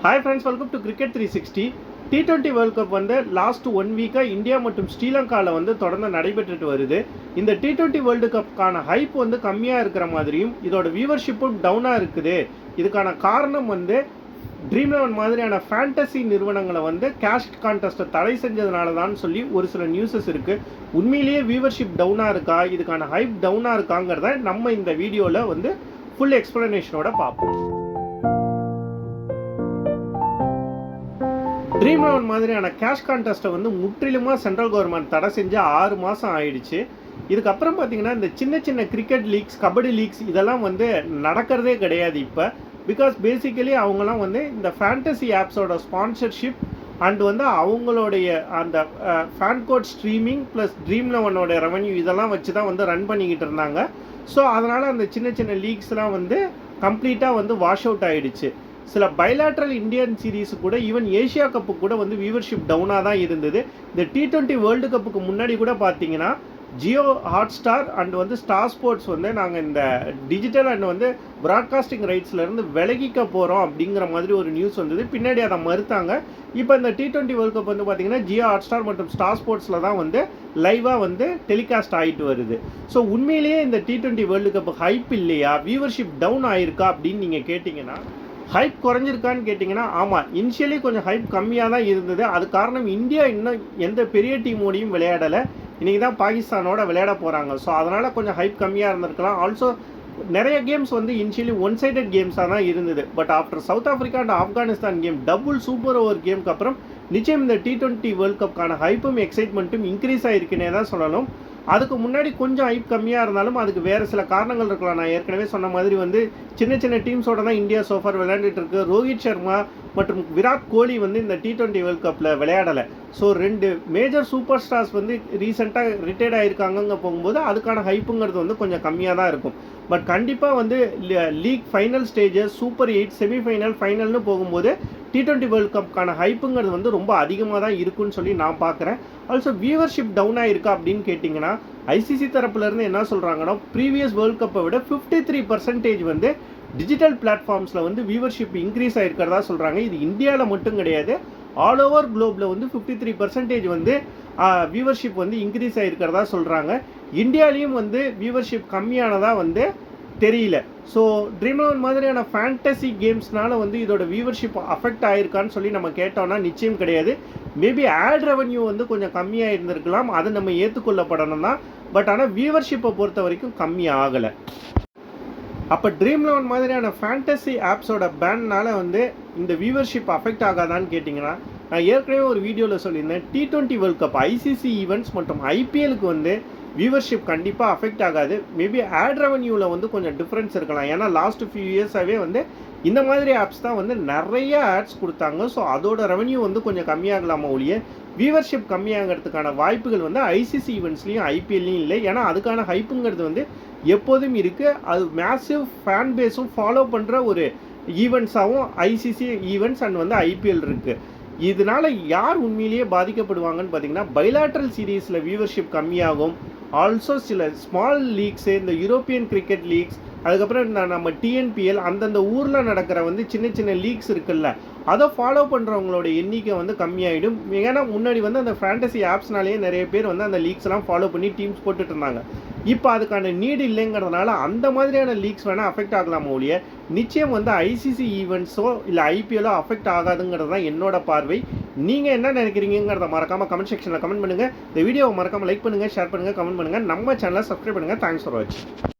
Hi friends, welcome to cricket 360. T20 world cup வந்து last 1 வீக்காக India மற்றும் ஸ்ரீலங்காவில் வந்து தொடர்ந்து நடைபெற்றுட்டு வருது. இந்த T20 வேர்ல்டு கப்புக்கான ஹைப் வந்து கம்மியாக இருக்கிற மாதிரியும் இதோட வியூவர்ஷிப்பும் டவுனாக இருக்குது. இதுக்கான காரணம் வந்து ட்ரீம் 11 மாதிரியான ஃபேண்டசி நிறுவனங்களை வந்து கேஷ் கான்டெஸ்ட்டை தடை செஞ்சதுனால தான் சொல்லி ஒரு சில நியூஸஸ் இருக்குது. உண்மையிலேயே வியூவர்ஷிப் டவுனாக இருக்கா, இதுக்கான ஹைப் டவுனாக இருக்காங்கிறத நம்ம இந்த வீடியோவில் வந்து ஃபுல் எக்ஸ்ப்ளனேஷனோட பார்ப்போம். ட்ரீம் 11 மாதிரியான கேஷ் கான்டெஸ்ட்டை வந்து முற்றிலுமாக சென்ட்ரல் கவர்மெண்ட் தடை செஞ்சு 6 மாதம் ஆயிடுச்சு. இதுக்கப்புறம் பார்த்தீங்கன்னா இந்த சின்ன சின்ன கிரிக்கெட் லீக்ஸ், கபடி லீக்ஸ் இதெல்லாம் வந்து நடக்கிறதே கிடையாது இப்போ. பிகாஸ் பேசிக்கலி அவங்களாம் வந்து இந்த ஃபேண்டசி ஆப்ஸோட ஸ்பான்சர்ஷிப் அண்ட் வந்து அவங்களுடைய அந்த FanCode streaming plus Dream 11ஓட ரெவன்யூ இதெல்லாம் வச்சு தான் வந்து ரன் பண்ணிக்கிட்டு இருந்தாங்க. ஸோ அதனால் அந்த சின்ன சின்ன லீக்ஸ்லாம் வந்து கம்ப்ளீட்டாக வந்து வாஷ் அவுட் ஆகிடுச்சு. சில பைலாட்ரல் இந்தியன் சீரீஸு கூட ஈவன் ஏஷியா கப்பு கூட வந்து வியூவர்ஷிப் டவுனாக தான் இருந்தது. இந்த T20 வேர்ல்டு கப்புக்கு முன்னாடி கூட பார்த்தீங்கன்னா ஜியோ ஹாட்ஸ்டார் அண்ட் வந்து ஸ்டார் ஸ்போர்ட்ஸ் வந்து நாங்கள் இந்த டிஜிட்டல் அண்ட் வந்து ப்ராட்காஸ்டிங் ரைட்ஸ்லேருந்து விலகிக்க போகிறோம் அப்படிங்கிற மாதிரி ஒரு நியூஸ் வந்தது. பின்னாடி அதை மறுத்தாங்க. இப்போ இந்த T20 வேர்ல்டு கப் வந்து பார்த்தீங்கன்னா ஜியோ ஹாட்ஸ்டார் மற்றும் ஸ்டார் ஸ்போர்ட்ஸில் தான் வந்து லைவாக வந்து டெலிகாஸ்ட் ஆகிட்டு வருது. ஸோ உண்மையிலேயே இந்த T20 வேர்ல்டு கப் ஹைப் இல்லையா, வியூவர்ஷிப் டவுன் ஆயிருக்கா அப்படின்னு நீங்கள் கேட்டிங்கன்னா, ஹைப் குறைஞ்சிருக்கான்னு கேட்டிங்கன்னா ஆமாம், இனிஷியலி கொஞ்சம் ஹைப் கம்மியாக தான் இருந்தது. அது காரணம் இந்தியா இன்னும் எந்த பெரிய டீமோடையும் விளையாடலை. இன்றைக்கி தான் பாகிஸ்தானோட விளையாட போகிறாங்க. ஸோ அதனால் கொஞ்சம் ஹைப் கம்மியாக இருந்திருக்கலாம். ஆல்சோ நிறைய கேம்ஸ் வந்து இனிஷியலி ஒன் சைடட் கேம்ஸாக தான் இருந்தது. But after south Africa and Afghanistan game double super over கேமுக்கு அப்புறம் நிச்சயம் இந்த T20 வேர்ல்ட் கப்கான ஹைப்பும் எக்ஸைட்மெண்ட்டும் இன்க்ரீஸ் ஆகிருக்குன்னே தான் சொல்லணும். அதுக்கு முன்னாடி கொஞ்சம் ஹைப் கம்மியாக இருந்தாலும் அதுக்கு வேறு சில காரணங்கள் இருக்கலாம். நான் ஏற்கனவே சொன்ன மாதிரி வந்து சின்ன சின்ன டீம்ஸோட தான் இந்தியா சோஃபார் விளையாண்டுட்டு இருக்கு. ரோஹித் சர்மா மற்றும் விராட் கோலி வந்து இந்த T20 வேர்ல்ட் கப்பில் விளையாடலை. ஸோ 2 மேஜர் சூப்பர் ஸ்டார்ஸ் வந்து ரீசெண்டாக ரிட்டையர்ட் ஆகிருக்காங்க போகும்போது அதுக்கான ஹைப்புங்கிறது வந்து கொஞ்சம் கம்மியாக தான் இருக்கும். பட் கண்டிப்பாக வந்து league final stages, super 8, semifinal, ஃபைனல்னு போகும்போது T20 வேர்ல்ட் கப்கான ஹைப்புங்கிறது வந்து ரொம்ப அதிகமாக தான் இருக்குன்னு சொல்லி நான் பார்க்குறேன். ஆல்சோ வியூவர்ஷிப் டவுன் ஆகிருக்கா அப்படின்னு கேட்டிங்கன்னா ஐசிசி தரப்புலேருந்து என்ன சொல்கிறாங்கன்னா ப்ரீவியஸ் வேர்ல்ட் கப்பை விட 53% வந்து டிஜிட்டல் பிளாட்ஃபார்ம்ஸில் வந்து வியூவர்ஷிப் இன்க்ரீஸ் ஆகிருக்கிறதா சொல்கிறாங்க. இது இந்தியாவில் மட்டும் கிடையாது, ஆல் ஓவர் குளோபில் வந்து 53% வந்து வியூவர்ஷிப் வந்து இன்க்ரீஸ் ஆகிருக்கிறதா சொல்கிறாங்க. இந்தியாவிலையும் வந்து வியூவர்ஷிப் கம்மியானதாக வந்து தெரியல. ஸோ ட்ரீம் 11 மாதிரியான ஃபேண்டசி கேம்ஸ்னால வந்து இதோட வியூவர்ஷிப் அஃபெக்ட் ஆகிருக்கான்னு சொல்லி நம்ம கேட்டோம்னா நிச்சயம் கிடையாது. மேபி ஆட் ரெவன்யூ வந்து கொஞ்சம் கம்மியாக இருந்திருக்கலாம், அது நம்ம ஏற்றுக்கொள்ளப்படணும் தான். பட் ஆனால் வியூவர்ஷிப்பை பொறுத்த வரைக்கும் கம்மி ஆகலை. அப்போ ட்ரீம் 11 மாதிரியான ஃபேண்டசி ஆப்ஸோட பேன்னால் வந்து இந்த வியூவர்ஷிப் அஃபெக்ட் ஆகாதான்னு கேட்டிங்கன்னா, நான் ஏற்கனவே ஒரு வீடியோவில் சொல்லியிருந்தேன். T20 world cup, ICC events மற்றும் ஐபிஎலுக்கு வந்து வியூவர்ஷிப் கண்டிப்பாக அஃபெக்ட் ஆகாது. மேபி ஆட் ரெவன்யூவில் வந்து கொஞ்சம் டிஃப்ரென்ஸ் இருக்கலாம். ஏன்னா லாஸ்ட் ஃபியூ இயர்ஸாகவே வந்து இந்த மாதிரி ஆப்ஸ் தான் வந்து நிறைய ஆட்ஸ் கொடுத்தாங்க. ஸோ அதோட ரெவன்யூ வந்து கொஞ்சம் கம்மியாகலாமா ஒழிய வியூவர்ஷிப் கம்மியாகிறதுக்கான வாய்ப்புகள் வந்து ஐசிசி ஈவெண்ட்ஸ்லையும் ஐபிஎல்லையும் இல்லை. ஏன்னா அதுக்கான ஹைப்புங்கிறது வந்து எப்போதும் இருக்குது. அது மேசிவ் ஃபேன் பேஸும் ஃபாலோ பண்ணுற ஒரு ஈவெண்ட்ஸாகவும் ஐசிசி ஈவெண்ட்ஸ் அண்ட் வந்து ஐபிஎல் இருக்குது. இதனால் யார் உண்மையிலேயே பாதிக்கப்படுவாங்கன்னு பார்த்தீங்கன்னா, பைலாட்ரல் சீரீஸில் வியூவர்ஷிப் கம்மியாகும். ஆல்சோ சில ஸ்மால் லீக்ஸு, இந்த யூரோப்பியன் கிரிக்கெட் லீக்ஸ், அதுக்கப்புறம் நம்ம டிஎன்பிஎல் அந்தந்த ஊரில் நடக்கிற வந்து சின்ன சின்ன லீக்ஸ் இருக்குல்ல, அதை ஃபாலோ பண்ணுறவங்களோட எண்ணிக்கை வந்து கம்மியாகிடும். ஏன்னா முன்னாடி வந்து அந்த ஃபேண்டசி ஆப்ஸ்னாலேயே நிறைய பேர் வந்து அந்த லீக்ஸ்லாம் ஃபாலோ பண்ணி டீம்ஸ் போட்டுட்டு இருந்தாங்க. இப்போ அதுக்கான நீடு இல்லைங்கிறதுனால அந்த மாதிரியான லீக்ஸ் வேணால் அஃபெக்ட் ஆகலாமா ஒழிய நிச்சயம் வந்து ஐசிசி ஈவெண்ட்ஸோ இல்லை ஐபிஎல்லோ அஃபெக்ட் ஆகாதுங்கிறது தான் என்னோட பார்வை. நீங்கள் என்ன நினைக்கிறீங்கிறத மறக்காமல் கமெண்ட் செக்ஷனில் கமெண்ட் பண்ணுங்கள். இந்த வீடியோவை மறக்காமல் லைக் பண்ணுங்கள், ஷேர் பண்ணுங்கள், கமெண்ட் பண்ணுங்கள். நம்ம சேனலை சப்ஸ்கிரைப் பண்ணுங்கள். தேங்க்ஸ் ஃபார் வாட்சிங்.